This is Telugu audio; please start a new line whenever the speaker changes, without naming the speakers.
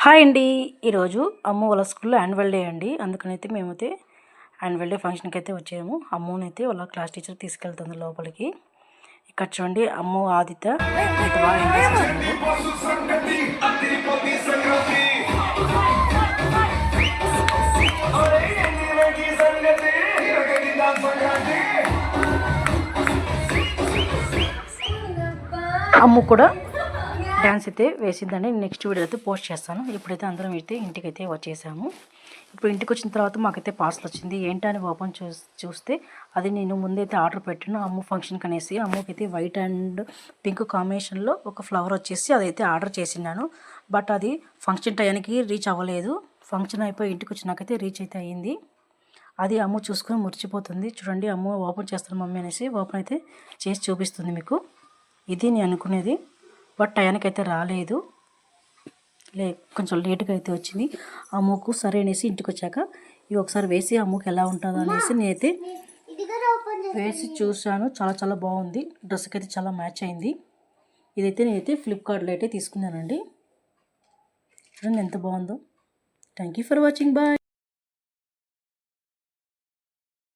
హాయ్ అండి. ఈరోజు అమ్ము వాళ్ళ స్కూల్లో యాన్యువల్ డే అండి. అందుకనైతే మేమైతే యాన్యువల్ డే ఫంక్షన్కి అయితే వచ్చాము. అమ్మునైతే వాళ్ళ క్లాస్ టీచర్ తీసుకెళ్తుంది లోపలికి. ఇక్కడ చూడండి అమ్ము ఆదిత్య ఎంత బాగా ఎంజాయ్ చేస్తున్నారు. అమ్ము కూడా డ్యాన్స్ అయితే వేసిందండి. నెక్స్ట్ వీడియో అయితే పోస్ట్ చేస్తాను. ఇప్పుడైతే అందరం అయితే ఇంటికైతే వచ్చేసాము. ఇప్పుడు ఇంటికి వచ్చిన తర్వాత మాకైతే పార్సల్ వచ్చింది. ఏంటని ఓపెన్ చూస్తే అది నేను ముందైతే ఆర్డర్ పెట్టాను అమ్ము ఫంక్షన్కి అనేసి. అమ్ముకైతే వైట్ అండ్ పింక్ కాంబినేషన్లో ఒక ఫ్లవర్ వచ్చేసి అదైతే ఆర్డర్ చేసినాను. బట్ అది ఫంక్షన్ టైంకి రీచ్ అవ్వలేదు. ఫంక్షన్ అయిపోయి ఇంటికి వచ్చినాకైతే రీచ్ అయితే అయ్యింది. అది అమ్ము చూసుకొని మురిచిపోతుంది. చూడండి అమ్ము ఓపెన్ చేస్తాను మమ్మీ అనేసి ఓపెన్ అయితే చేసి చూపిస్తుంది మీకు. ఇది నేను అనుకునేది, బట్ టయానికి అయితే రాలేదు. కొంచెం లేట్గా అయితే వచ్చింది. అమ్ముకు సరే అనేసి ఇంటికి వచ్చాక ఇవి ఒకసారి వేసి అమ్ముకు ఎలా ఉంటుందో అనేసి నేనైతే వేసి చూసాను. చాలా చాలా బాగుంది. డ్రెస్కి అయితే చాలా మ్యాచ్ అయింది. ఇదైతే నేనైతే ఫ్లిప్కార్ట్లో అయితే తీసుకున్నానండి. చూడండి ఎంత బాగుందో. Thank you for watching. Bye.